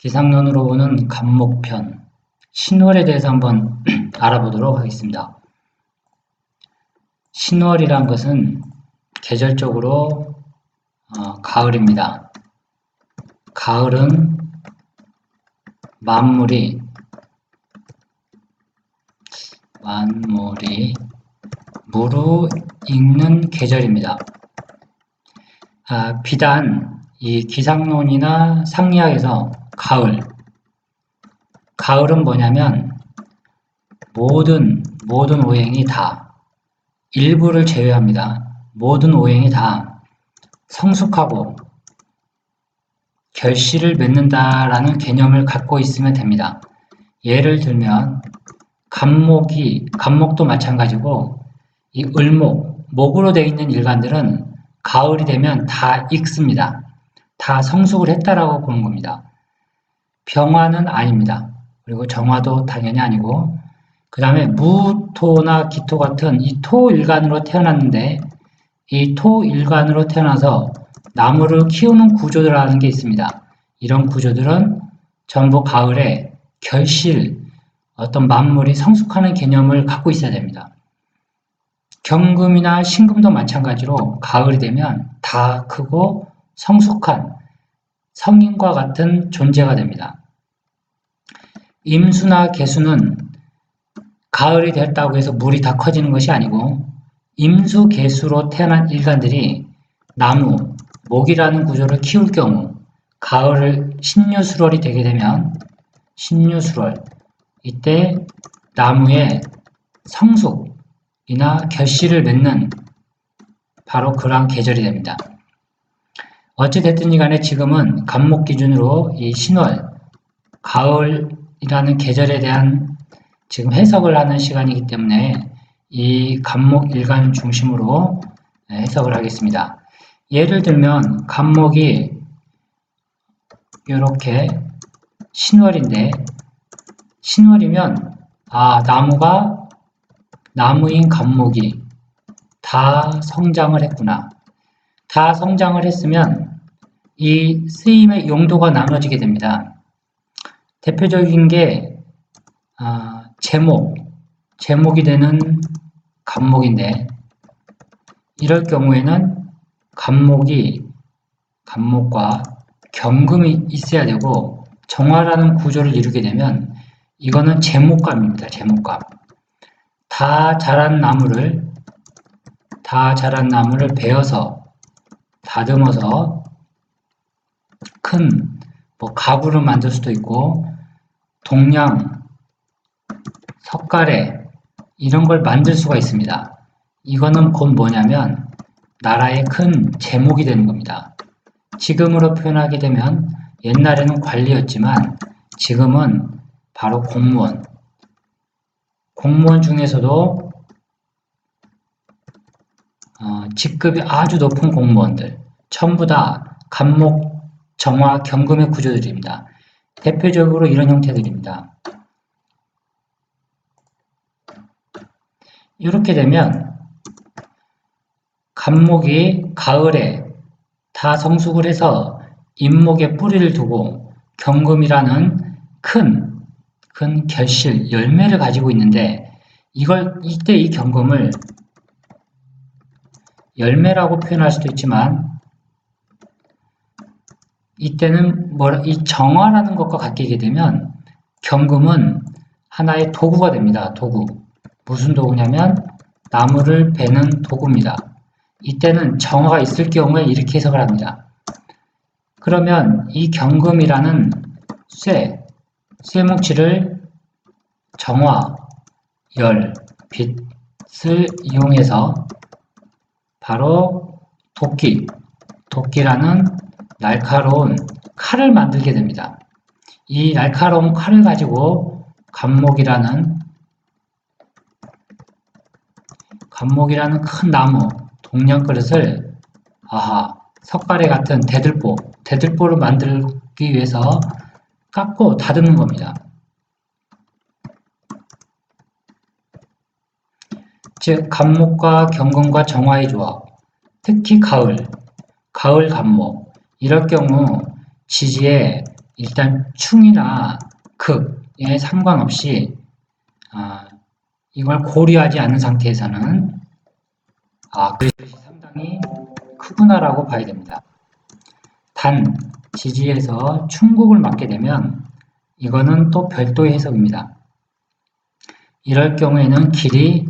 기상론으로 보는 간목편, 신월에 대해서 한번 알아보도록 하겠습니다. 신월이란 것은 계절적으로 가을입니다. 가을은 만물이 무르익는 계절입니다. 비단 이 기상론이나 상리학에서 가을은 뭐냐면 모든 오행이 다, 일부를 제외합니다. 모든 오행이 다 성숙하고 결실을 맺는다라는 개념을 갖고 있으면 됩니다. 예를 들면 간목도 마찬가지고 이 목으로 되어 있는 일간들은 가을이 되면 다 익습니다. 다 성숙을 했다라고 보는 겁니다. 병화는 아닙니다. 그리고 정화도 당연히 아니고, 그 다음에 무토나 기토 같은 이 토일간으로 태어났는데, 이 토일간으로 태어나서 나무를 키우는 구조들이라는 게 있습니다. 이런 구조들은 전부 가을에 어떤 만물이 성숙하는 개념을 갖고 있어야 됩니다. 경금이나 신금도 마찬가지로 가을이 되면 다 크고 성숙한 성인과 같은 존재가 됩니다. 임수나 개수는 가을이 됐다고 해서 물이 다 커지는 것이 아니고, 임수, 개수로 태어난 일간들이 나무, 목이라는 구조를 키울 경우 가을 신유술월이 되게 되면 이때 나무의 성숙이나 결실을 맺는 바로 그러한 계절이 됩니다. 어찌됐든 간에 지금은 간목 기준으로 이 신월, 가을이라는 계절에 대한 지금 해석을 하는 시간이기 때문에 이 간목 일간 중심으로 해석을 하겠습니다. 예를 들면 간목이 이렇게 신월인데, 신월이면 나무인 간목이 다 성장을 했구나. 다 성장을 했으면 이 쓰임의 용도가 나눠지게 됩니다. 대표적인 게 제목이 되는 간목인데, 이럴 경우에는 간목과 경금이 있어야 되고, 정화라는 구조를 이루게 되면 이거는 제목감입니다. 제목감. 다 자란 나무를 베어서 다듬어서 큰 가구를 만들 수도 있고, 동량, 석가래 이런 걸 만들 수가 있습니다. 이거는 곧 뭐냐면 나라의 큰 제목이 되는 겁니다. 지금으로 표현하게 되면 옛날에는 관리였지만 지금은 바로 공무원 중에서도 직급이 아주 높은 공무원들 전부 다 간목, 정화, 경금의 구조들입니다. 대표적으로 이런 형태들입니다. 이렇게 되면 간목이 가을에 다 성숙을 해서 잇목에 뿌리를 두고 경금이라는 큰 결실, 열매를 가지고 있는데, 이때 이 경금을 열매라고 표현할 수도 있지만, 이때는 이 정화라는 것과 같게 되면 경금은 하나의 도구가 됩니다. 도구. 무슨 도구냐면 나무를 베는 도구입니다. 이때는 정화가 있을 경우에 이렇게 해석을 합니다. 그러면 이 경금이라는 쇠뭉치를 정화, 열, 빛을 이용해서 바로 도끼라는 날카로운 칼을 만들게 됩니다. 이 날카로운 칼을 가지고 간목이라는 큰 나무, 동양 그릇을 석가래 같은 대들보를 만들기 위해서 깎고 다듬는 겁니다. 즉 간목과 경금과 정화의 조합, 특히 가을 간목, 이럴 경우 지지에 일단 충이나 극에 상관없이 이걸 고려하지 않은 상태에서는 그것이 상당히 크구나라고 봐야 됩니다. 단 지지에서 충곡을 맞게 되면 이거는 또 별도의 해석입니다. 이럴 경우에는 길이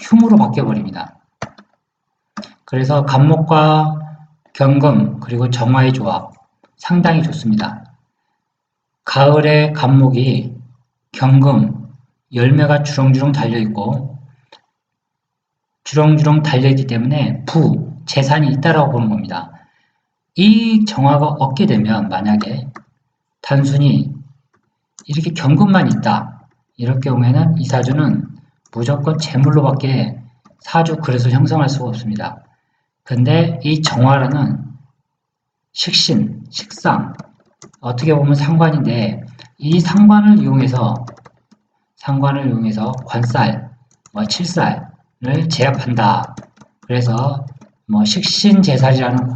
흉으로 바뀌어버립니다. 그래서 간목과 경금 그리고 정화의 조합 상당히 좋습니다. 가을에 간목이 경금 열매가 주렁주렁 달려있고 주렁주렁 달려있기 때문에 재산이 있다라고 보는 겁니다. 이 정화가 없게 되면 만약에 단순히 이렇게 경금만 있다 이럴 경우에는 이 사주는 무조건 재물로밖에 사주 그릇을 형성할 수가 없습니다. 근데 이 정화라는 식신, 식상 어떻게 보면 상관인데 이 상관을 이용해서 관살, 칠살을 제압한다. 그래서 식신제살이라는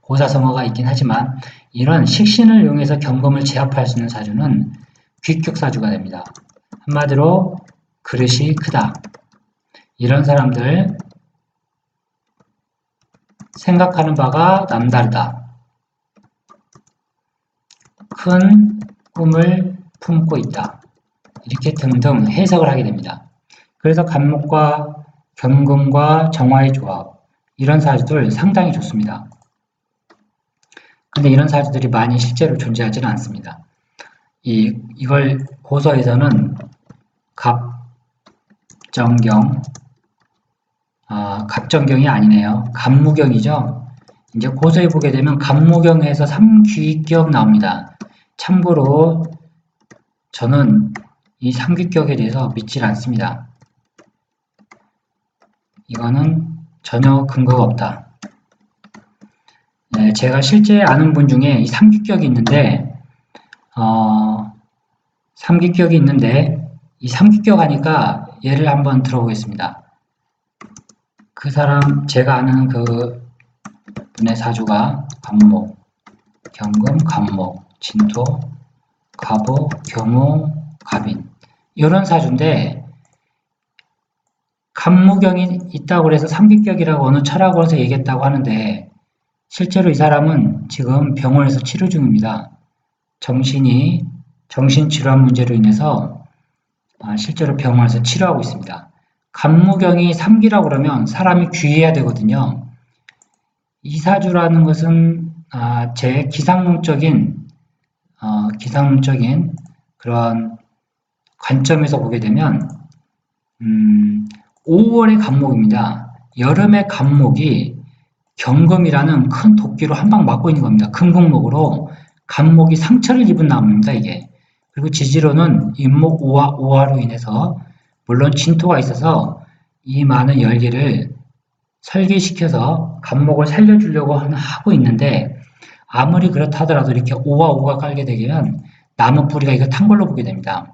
고사성어가 있긴 하지만 이런 식신을 이용해서 경금을 제압할 수 있는 사주는 귀격사주가 됩니다. 한마디로 그릇이 크다. 이런 사람들 생각하는 바가 남다르다. 큰 꿈을 품고 있다. 이렇게 등등 해석을 하게 됩니다. 그래서 간목과 경금과 정화의 조합 이런 사주들 상당히 좋습니다. 근데 이런 사주들이 많이 실제로 존재하지는 않습니다. 이걸 고서에서는 갑정경이 아니네요. 갑무경이죠. 이제 고서에 보게 되면 갑무경에서 삼귀격 나옵니다. 참고로 저는 이 삼귀격에 대해서 믿질 않습니다. 이거는 전혀 근거가 없다. 네, 제가 실제 아는 분 중에 이 삼귀격이 있는데 이 삼귀격 하니까 예를 한번 들어보겠습니다. 그 사람 제가 아는 그 분의 사주가 간목, 경금, 간목, 진토, 갑오, 경호, 갑인 이런 사주인데 간무경이 있다고 해서 삼귀격이라고 어느 철학원에서 얘기했다고 하는데 실제로 이 사람은 지금 병원에서 치료 중입니다. 정신질환 문제로 인해서 실제로 병원에서 치료하고 있습니다. 간무경이 3기라고 그러면 사람이 귀해야 되거든요. 이 사주라는 것은 제 기상론적인 그런 관점에서 보게 되면 5월의 간목입니다. 여름의 간목이 경금이라는 큰 도끼로 한 방 맞고 있는 겁니다. 금국목으로 간목이 상처를 입은 나무입니다. 이게. 그리고 지지로는 인목 오화로 인해서 물론 진토가 있어서 이 많은 열기를 설기시켜서 간목을 살려주려고 하고 있는데 아무리 그렇다 하더라도 이렇게 오가 깔게 되면 나무 뿌리가 이거 탄 걸로 보게 됩니다.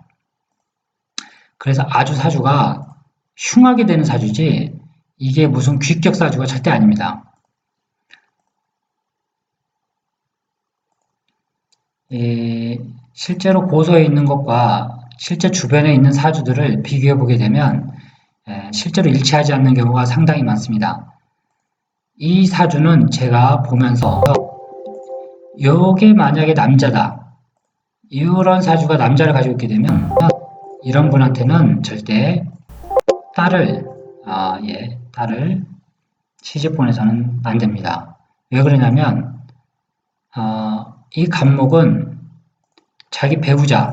그래서 아주 사주가 흉하게 되는 사주지 이게 무슨 귀격 사주가 절대 아닙니다. 실제로 고서에 있는 것과 실제 주변에 있는 사주들을 비교해 보게 되면 실제로 일치하지 않는 경우가 상당히 많습니다. 이 사주는 제가 보면서 요게 만약에 남자다. 이런 사주가 남자를 가지고 있게 되면 이런 분한테는 절대 딸을 시집 보내서는 안 됩니다. 왜 그러냐면 이 간목은 자기 배우자,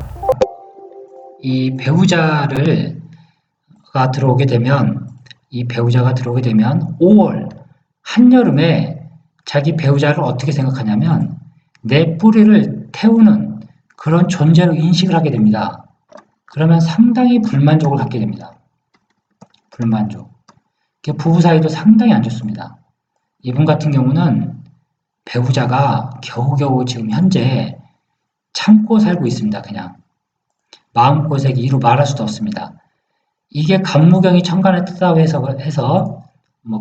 이 배우자가 들어오게 되면 5월 한여름에 자기 배우자를 어떻게 생각하냐면 내 뿌리를 태우는 그런 존재로 인식을 하게 됩니다. 그러면 상당히 불만족을 갖게 됩니다. 불만족. 부부 사이도 상당히 안 좋습니다. 이분 같은 경우는 배우자가 겨우겨우 지금 현재 참고 살고 있습니다. 그냥 마음고생이 이루 말할 수도 없습니다. 이게 간무경이 천간에 뜨다고 해서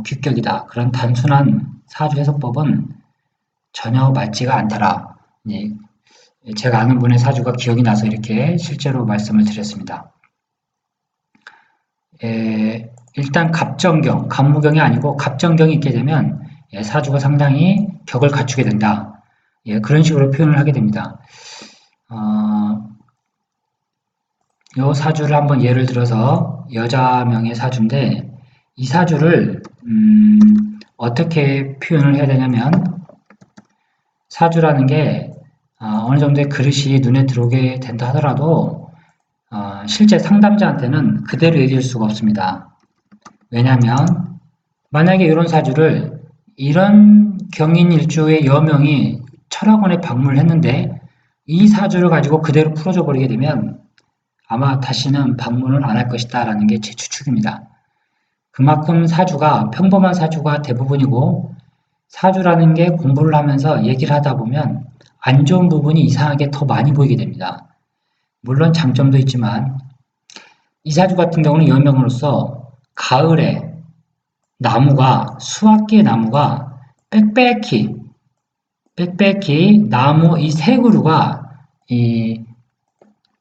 귀격이다. 그런 단순한 사주 해석법은 전혀 맞지가 않더라. 제가 아는 분의 사주가 기억이 나서 이렇게 실제로 말씀을 드렸습니다. 일단 갑정경, 갑무경이 아니고 갑정경이 있게 되면 사주가 상당히 격을 갖추게 된다. 그런 식으로 표현을 하게 됩니다. 요 사주를 한번 예를 들어서 여자명의 사주인데 이 사주를 어떻게 표현을 해야 되냐면 사주라는 게 어느 정도의 그릇이 눈에 들어오게 된다 하더라도 실제 상담자한테는 그대로 얘기할 수가 없습니다. 왜냐하면 만약에 이런 사주를 이런 경인일주의 여명이 철학원에 방문을 했는데 이 사주를 가지고 그대로 풀어줘 버리게 되면 아마 다시는 방문을 안 할 것이다 라는 게 제 추측입니다. 그만큼 사주가 평범한 사주가 대부분이고 사주라는 게 공부를 하면서 얘기를 하다 보면 안 좋은 부분이 이상하게 더 많이 보이게 됩니다. 물론 장점도 있지만 이 사주 같은 경우는 여명으로서 가을에 나무가 수확기의 나무가 빽빽히 나무 이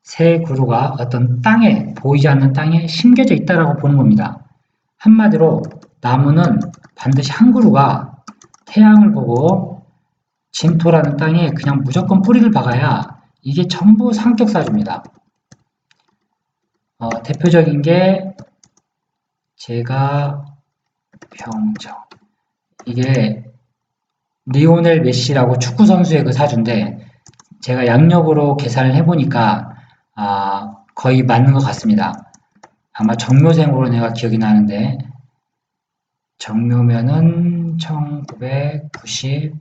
세 그루가 어떤 땅에 보이지 않는 땅에 심겨져 있다라고 보는 겁니다. 한마디로 나무는 반드시 한 그루가 태양을 보고 진토라는 땅에 그냥 무조건 뿌리를 박아야 이게 전부 상격사주입니다. 대표적인 게 제가 병정 이게 리오넬 메시라고 축구 선수의 그 사주인데 제가 양력으로 계산을 해보니까 거의 맞는 것 같습니다. 아마 정묘생으로 내가 기억이 나는데 정묘면은 1997년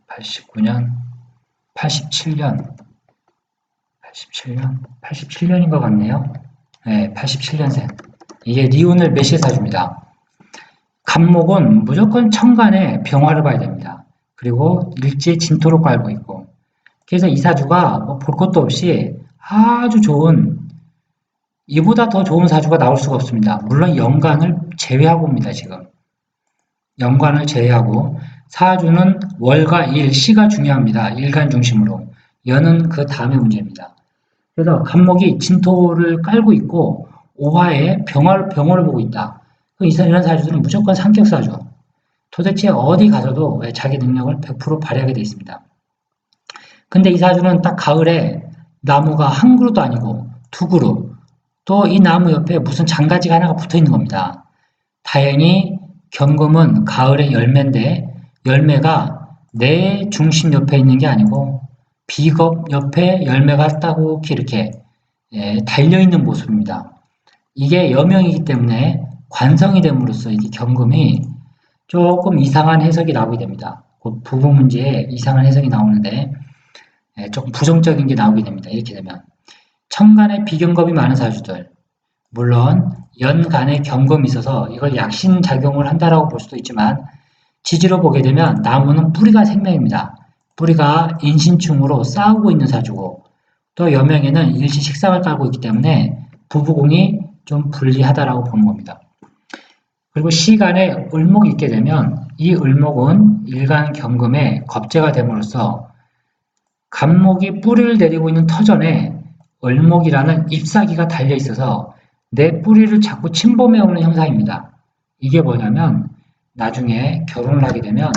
89년 87년인 것 같네요. 네, 87년생. 이게 리오넬 메시 사주입니다. 갑목은 무조건 천간에 병화를 봐야 됩니다. 그리고 일지에 진토를 깔고 있고 그래서 이 사주가 뭐 볼 것도 없이 아주 좋은 이보다 더 좋은 사주가 나올 수가 없습니다. 물론 연간을 제외하고입니다. 지금 연간을 제외하고 사주는 월과 일, 시가 중요합니다. 일간 중심으로 연은 그 다음의 문제입니다. 그래서 갑목이 진토를 깔고 있고 오화에 병화를 보고 있다. 이런 사주들은 무조건 상격사주. 도대체 어디 가서도 자기 능력을 100% 발휘하게 되어 있습니다. 근데 이 사주는 딱 가을에 나무가 한 그루도 아니고 두 그루, 또 이 나무 옆에 무슨 장가지가 하나가 붙어 있는 겁니다. 다행히 경금은 가을의 열매인데 열매가 내 중심 옆에 있는 게 아니고 비겁 옆에 열매가 따곡히 이렇게 달려있는 모습입니다. 이게 여명이기 때문에 관성이 됨으로써 이게 경금이 조금 이상한 해석이 나오게 됩니다. 그 부분 문제에 이상한 해석이 나오는데 조금 부정적인 게 나오게 됩니다. 이렇게 되면 천간에 비경금이 많은 사주들 물론 연간에 경금이 있어서 이걸 약신작용을 한다라고 볼 수도 있지만 지지로 보게 되면 나무는 뿌리가 생명입니다. 뿌리가 인신충으로 싸우고 있는 사주고 또 여명에는 일시 식상을 깔고 있기 때문에 부부공이 좀 불리하다라고 보는 겁니다. 그리고 시간에 을목이 있게 되면 이 을목은 일간 경금의 겁재가 됨으로써 갑목이 뿌리를 내리고 있는 터전에 을목이라는 잎사귀가 달려 있어서 내 뿌리를 자꾸 침범해 오는 형상입니다. 이게 뭐냐면 나중에 결혼을 하게 되면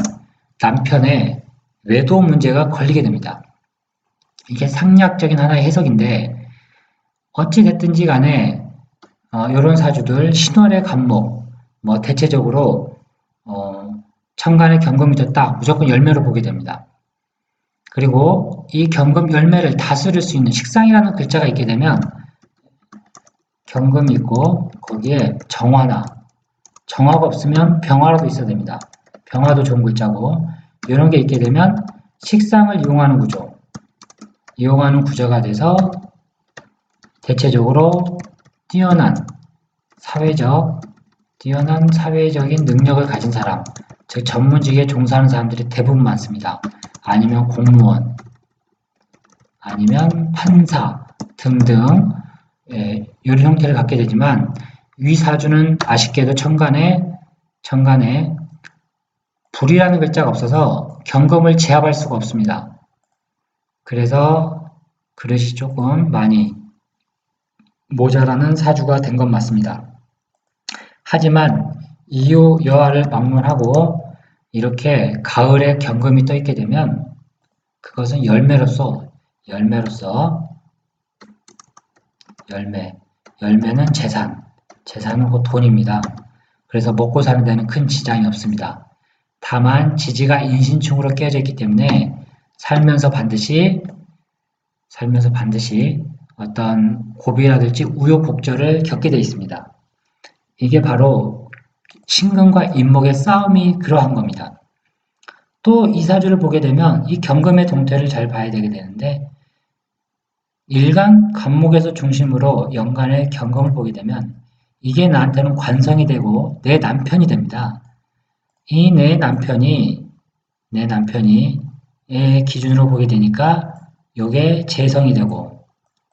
남편의 외도 문제가 걸리게 됩니다. 이게 상략적인 하나의 해석인데 어찌 됐든지 간에 이런 사주들 신월의 갑목 뭐 대체적으로 천간에 경금이 됐다 무조건 열매로 보게 됩니다. 그리고 이 경금 열매를 다스릴 수 있는 식상이라는 글자가 있게 되면 경금이 있고 거기에 정화가 없으면 병화라도 있어야 됩니다. 병화도 좋은 글자고 이런 게 있게 되면 식상을 이용하는 구조가 돼서 대체적으로 뛰어난 사회적인 능력을 가진 사람, 즉 전문직에 종사하는 사람들이 대부분 많습니다. 아니면 공무원, 아니면 판사 등등 이런 형태를 갖게 되지만 위 사주는 아쉽게도 천간에 불이라는 글자가 없어서 경금을 제압할 수가 없습니다. 그래서 그릇이 조금 많이 모자라는 사주가 된 건 맞습니다. 하지만 이유 여하를 막론하고 이렇게 가을에 경금이 떠 있게 되면 그것은 열매로서 열매는 재산은 곧 돈입니다. 그래서 먹고 사는 데는 큰 지장이 없습니다. 다만 지지가 인신충으로 깨어져 있기 때문에 살면서 반드시 어떤 고비라든지 우여곡절을 겪게 되어 있습니다. 이게 바로 신금과 인목의 싸움이 그러한 겁니다. 또 이 사주를 보게 되면 이 경금의 동태를 잘 봐야 되게 되는데 일간 간목에서 중심으로 연간의 경금을 보게 되면 이게 나한테는 관성이 되고 내 남편이 됩니다. 이 내 남편이 의 기준으로 보게 되니까 이게 재성이 되고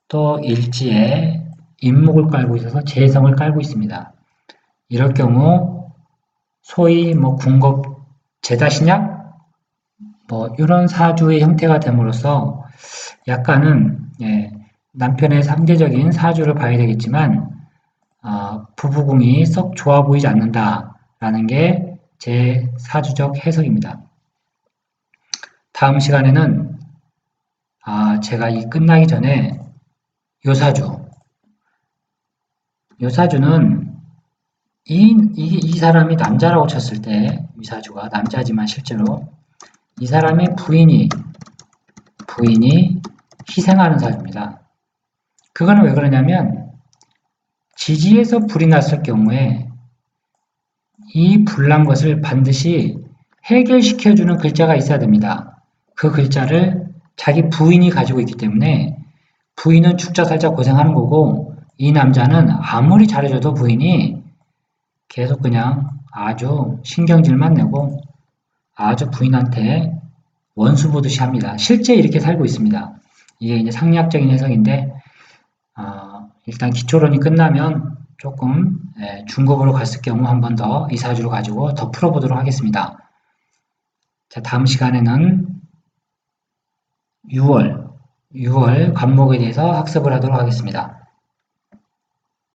또 일지에 인목을 깔고 있어서 재성을 깔고 있습니다. 이럴 경우 소위 궁겁 제다신약 이런 사주의 형태가 됨으로써 약간은 남편의 상대적인 사주를 봐야 되겠지만 부부궁이 썩 좋아 보이지 않는다라는 게 제 사주적 해석입니다. 다음 시간에는 제가 이 끝나기 전에 요 사주는 이 사람이 남자라고 쳤을 때 이 사주가 남자지만 실제로 이 사람의 부인이 희생하는 사주입니다. 그거는 왜 그러냐면 지지에서 불이 났을 경우에 이 불난 것을 반드시 해결시켜주는 글자가 있어야 됩니다. 그 글자를 자기 부인이 가지고 있기 때문에 부인은 죽자 살자 고생하는 거고 이 남자는 아무리 잘해줘도 부인이 계속 그냥 아주 신경질만 내고 아주 부인한테 원수 보듯이 합니다. 실제 이렇게 살고 있습니다. 이게 이제 상리학적인 해석인데 일단 기초론이 끝나면 조금 중급으로 갔을 경우 한 번 더 이 사주를 가지고 더 풀어보도록 하겠습니다. 자, 다음 시간에는 6월 관목에 대해서 학습을 하도록 하겠습니다.